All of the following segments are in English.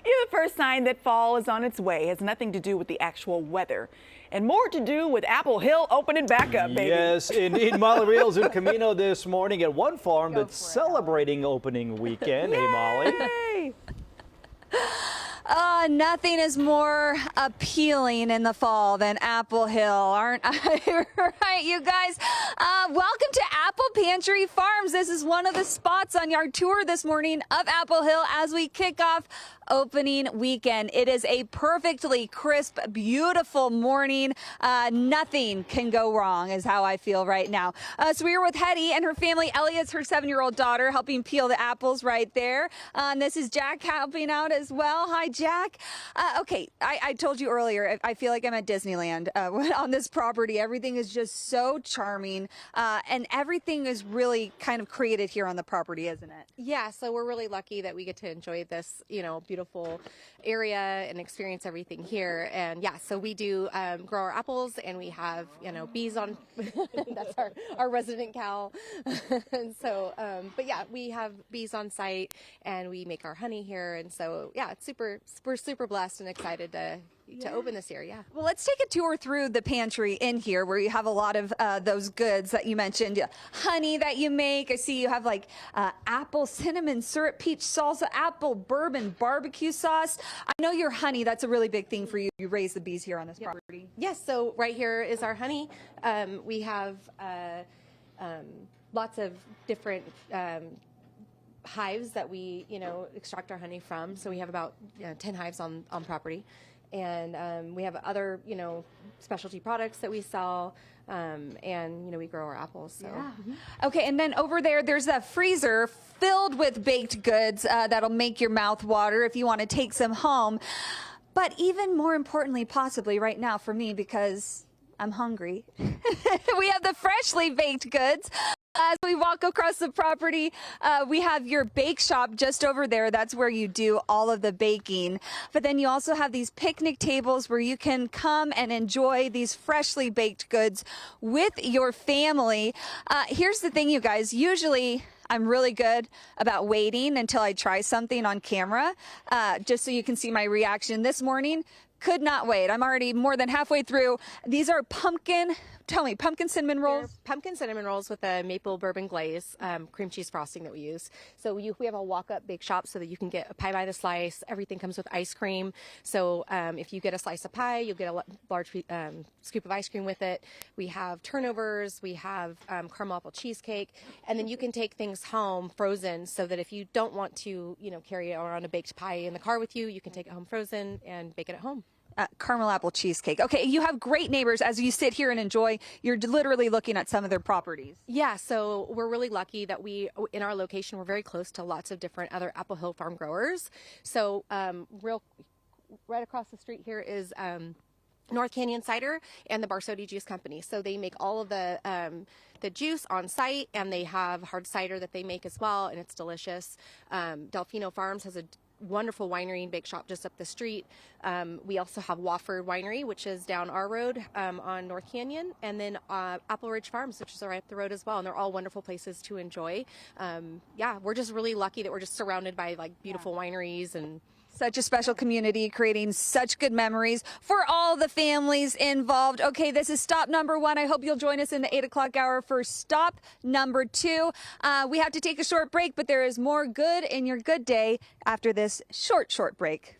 The first sign that fall is on its way has nothing to do with the actual weather and more to do with Apple Hill opening back up, baby. Yes, indeed. Molly Riehl's in Camino this morning at one farm that's celebrating opening weekend. Hey, Molly. Yay! Nothing is more appealing in the fall than Apple Hill, aren't I? Right, you guys? Welcome to Apple Pantry Farms. This is one of the spots on our tour this morning of Apple Hill as we kick off opening weekend. It is a perfectly crisp, beautiful morning. Nothing can go wrong is how I feel right now. So we are with Hetty and her family. Elliot's her 7-year-old daughter helping peel the apples right there. This is Jack helping out as well. Hi, Jack. Okay, I told you earlier, I feel like I'm at Disneyland on this property. Everything is just so charming, and everything is really kind of created here on the property, isn't it? Yeah, so we're really lucky that we get to enjoy this, beautiful area and experience everything here. And yeah, so we do grow our apples, and we have, bees on, that's our resident cow. And so, but yeah, we have bees on site, and we make our honey here. And so, yeah, we're super blessed and excited to open this year. Yeah. Well, let's take a tour through the pantry in here where you have a lot of those goods that you mentioned. Honey that you make. I see you have like apple cinnamon syrup, peach salsa, apple bourbon barbecue sauce. I know your honey, that's a really big thing for you. You raise the bees here on this property. Yes. So right here is our honey. We have lots of different hives that we, extract our honey from. So we have about 10 hives on property. And we have other, specialty products that we sell, and, we grow our apples. So. Yeah. Okay, and then over there's a freezer filled with baked goods that'll make your mouth water if you want to take some home. But even more importantly, possibly right now for me, because I'm hungry, we have the freshly baked goods. As we walk across the property, we have your bake shop just over there. That's where you do all of the baking. But then you also have these picnic tables where you can come and enjoy these freshly baked goods with your family. Here's the thing, you guys. Usually I'm really good about waiting until I try something on camera, just so you can see my reaction. This morning, could not wait. I'm already more than halfway through. These are pumpkin cinnamon rolls? They're pumpkin cinnamon rolls with a maple bourbon glaze, cream cheese frosting that we use. So we have a walk-up bake shop so that you can get a pie by the slice. Everything comes with ice cream. So if you get a slice of pie, you'll get a large scoop of ice cream with it. We have turnovers. We have caramel apple cheesecake. And then you can take things home frozen so that if you don't want to, carry around a baked pie in the car with you, you can take it home frozen and bake it at home. Caramel apple cheesecake. Okay, you have great neighbors as you sit here and enjoy. You're literally looking at some of their properties. Yeah, so we're really lucky that in our location, we're very close to lots of different other Apple Hill farm growers. So right across the street here is North Canyon Cider and the Barsodi Juice Company. So they make all of the juice on site, and they have hard cider that they make as well, and it's delicious. Delfino Farms has a wonderful winery and bake shop just up the street. We also have Wofford Winery, which is down our road on North Canyon, and then Apple Ridge Farms, which is right up the road as well. And they're all wonderful places to enjoy. Yeah, we're just really lucky that we're just surrounded by beautiful wineries and such a special community, creating such good memories for all the families involved. Okay, this is stop number 1. I hope you'll join us in the 8 o'clock hour for stop number 2. We have to take a short break, but there is more good in your good day after this short break.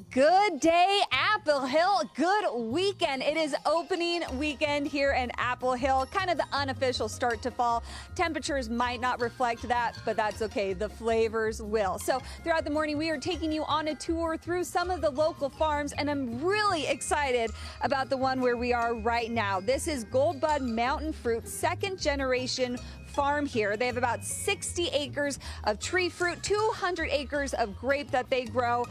Good day, Apple Hill. Good weekend. It is opening weekend here in Apple Hill, kind of the unofficial start to fall. Temperatures might not reflect that, but that's okay. The flavors will. So throughout the morning, we are taking you on a tour through some of the local farms, and I'm really excited about the one where we are right now. This is Goldbud Mountain Fruit, second generation farm here. They have about 60 acres of tree fruit, 200 acres of grape that they grow.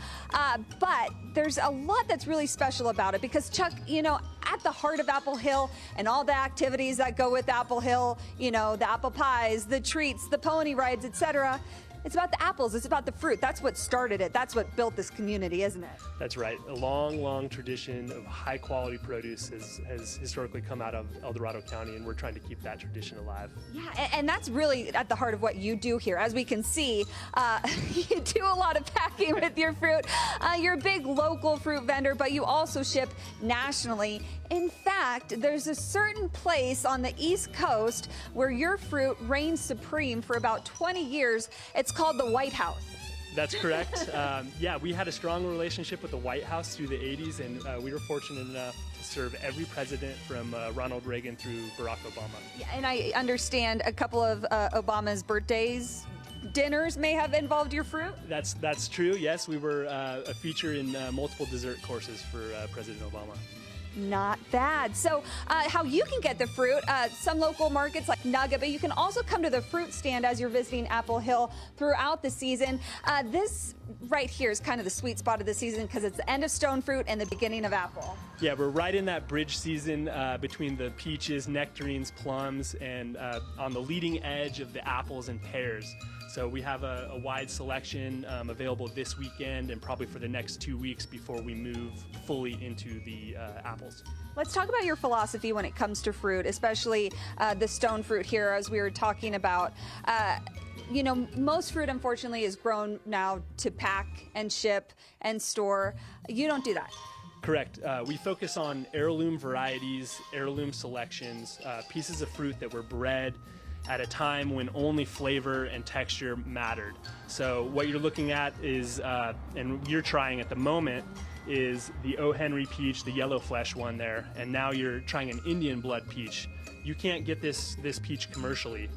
But there's a lot that's really special about it because, Chuck, at the heart of Apple Hill and all the activities that go with Apple Hill, the apple pies, the treats, the pony rides, etc., It's about the apples. It's about the fruit. That's what started it. That's what built this community, isn't it? That's right. A long, long tradition of high quality produce has historically come out of El Dorado County, and we're trying to keep that tradition alive. Yeah, and that's really at the heart of what you do here. As we can see, you do a lot of packing with your fruit. You're a big local fruit vendor, but you also ship nationally. In fact, there's a certain place on the East Coast where your fruit reigns supreme for about 20 years. It's called the White House. That's correct. Yeah, we had a strong relationship with the White House through the 80s, and we were fortunate enough to serve every president from Ronald Reagan through Barack Obama. Yeah, and I understand a couple of Obama's birthdays. Dinners may have involved your fruit? That's true, yes. We were a feature in multiple dessert courses for President Obama. Not bad. So how you can get the fruit, some local markets like Nugget, but you can also come to the fruit stand as you're visiting Apple Hill throughout the season. This right here is kind of the sweet spot of the season because it's the end of stone fruit and the beginning of apple. Yeah, we're right in that bridge season between the peaches, nectarines, plums, and on the leading edge of the apples and pears. So we have a wide selection available this weekend and probably for the next 2 weeks before we move fully into the apples. Let's talk about your philosophy when it comes to fruit, especially the stone fruit here, as we were talking about. You know, most fruit, unfortunately, is grown now to pack and ship and store. You don't do that. Correct. We focus on heirloom varieties, heirloom selections, pieces of fruit that were bred at a time when only flavor and texture mattered. So what you're looking at is, and you're trying at the moment, is the O. Henry peach, the yellow flesh one there, and now you're trying an Indian blood peach. You can't get this peach commercially.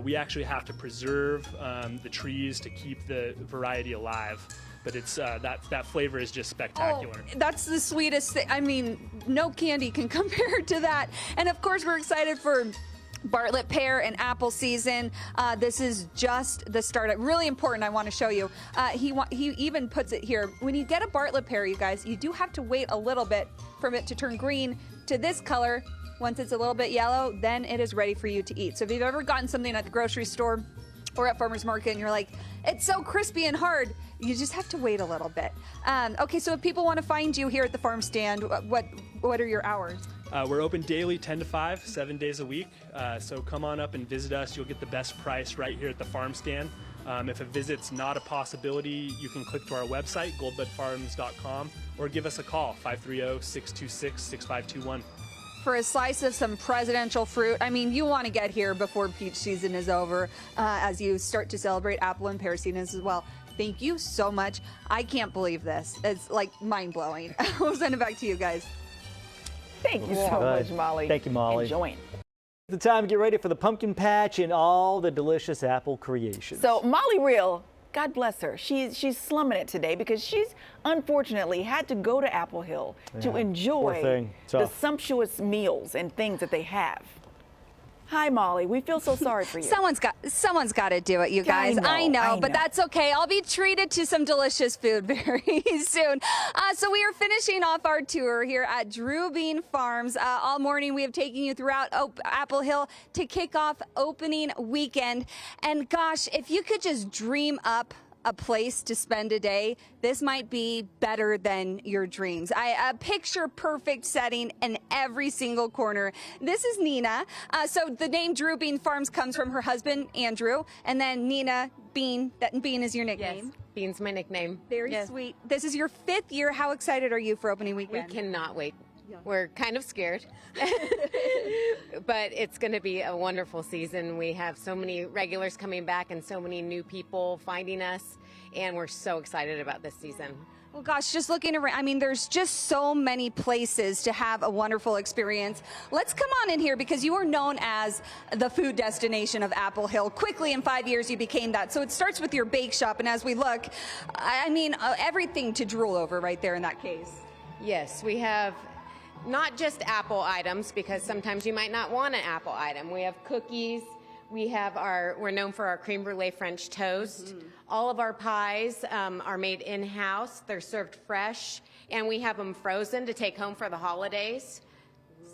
We actually have to preserve the trees to keep the variety alive. But it's that flavor is just spectacular. Oh, that's the sweetest thing. I mean, no candy can compare to that. And of course, we're excited for Bartlett pear and apple season. This is just the start. Really important, I want to show you. He even puts it here. When you get a Bartlett pear, you guys, you do have to wait a little bit for it to turn green to this color. Once it's a little bit yellow, then it is ready for you to eat. So if you've ever gotten something at the grocery store or at farmer's market and you're like, it's so crispy and hard, you just have to wait a little bit. Okay, so if people want to find you here at the farm stand, what are your hours? We're open daily 10 to 5, 7 days a week. So come on up and visit us. You'll get the best price right here at the farm stand. If a visit's not a possibility, you can click to our website, goldbudfarms.com, or give us a call, 530-626-6521. For a slice of some presidential fruit, I mean, you want to get here before peach season is over, as you start to celebrate apple and pear season as well. Thank you so much. I can't believe this. It's like mind-blowing. We'll send it back to you guys. Thank you so much, Molly. Thank you, Molly. Enjoying. The time to get ready for the pumpkin patch and all the delicious apple creations. So Molly Riehl, God bless her. She's slumming it today because she's unfortunately had to go to Apple Hill to enjoy the sumptuous meals and things that they have. Hi, Molly. We feel so sorry for you. Someone's got to do it, you guys. I know, but that's okay. I'll be treated to some delicious food very soon. So we are finishing off our tour here at Drew Bean Farms. All morning we have taken you throughout Apple Hill to kick off opening weekend. And gosh, if you could just dream up a place to spend a day, this might be better than your dreams. A picture perfect setting in every single corner. This is Nina. So the name Drew Bean Farms comes from her husband, Andrew, and then Nina Bean. That Bean is your nickname. Yes, Bean's my nickname. Very sweet. This is your 5th year. How excited are you for opening weekend? We cannot wait. We're kind of scared, but it's going to be a wonderful season. We have so many regulars coming back and so many new people finding us, and we're so excited about this season. Well, gosh, just looking around, I mean, there's just so many places to have a wonderful experience. Let's come on in here because you are known as the food destination of Apple Hill. Quickly, in 5 years, you became that. So it starts with your bake shop, and as we look, I mean, everything to drool over right there in that case. Yes, we have not just apple items, because sometimes you might not want an apple item. We have cookies. We're known for our creme brulee French toast. All of our pies are made in-house. They're served fresh, and we have them frozen to take home for the holidays.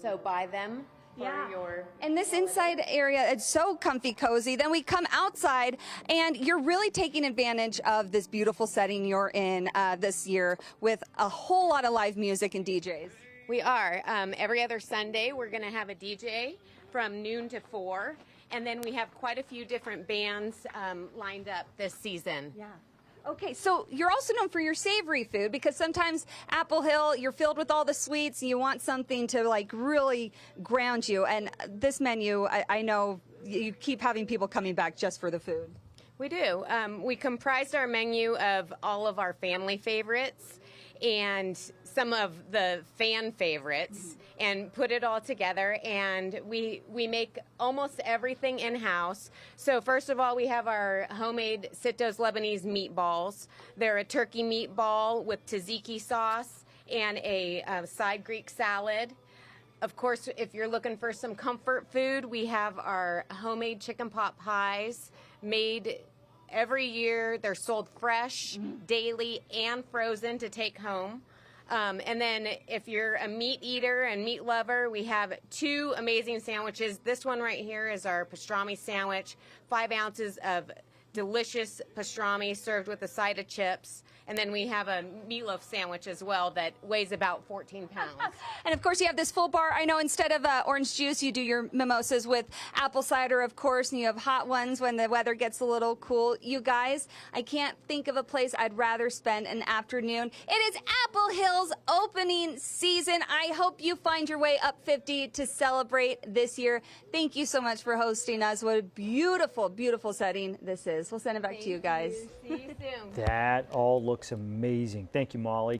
So buy them. your. And this inside area, it's so comfy, cozy. Then we come outside, and you're really taking advantage of this beautiful setting you're in this year with a whole lot of live music and DJs. We are. Every other Sunday, we're going to have a DJ from noon to 4. And then we have quite a few different bands lined up this season. Yeah. Okay, so you're also known for your savory food because sometimes Apple Hill, you're filled with all the sweets and you want something to like really ground you. And this menu, I know you keep having people coming back just for the food. We do. We comprised our menu of all of our family favorites and some of the fan favorites and put it all together, and we make almost everything in-house. So first of all, we have our homemade Sitto's Lebanese meatballs. They're a turkey meatball with tzatziki sauce and a side Greek salad. Of course, if you're looking for some comfort food, we have our homemade chicken pot pies made every year. They're sold fresh, daily, and frozen to take home. And then if you're a meat eater and meat lover, we have 2 amazing sandwiches. This one right here is our pastrami sandwich, 5 ounces of delicious pastrami served with a side of chips. And then we have a meatloaf sandwich as well that weighs about 14 pounds. And of course, you have this full bar. I know instead of orange juice, you do your mimosas with apple cider, of course, and you have hot ones when the weather gets a little cool. You guys, I can't think of a place I'd rather spend an afternoon. It is Apple Hill's opening season. I hope you find your way up 50 to celebrate this year. Thank you so much for hosting us. What a beautiful, beautiful setting this is. We'll send it back to you guys. See you soon. That all looks amazing. Thank you, Molly.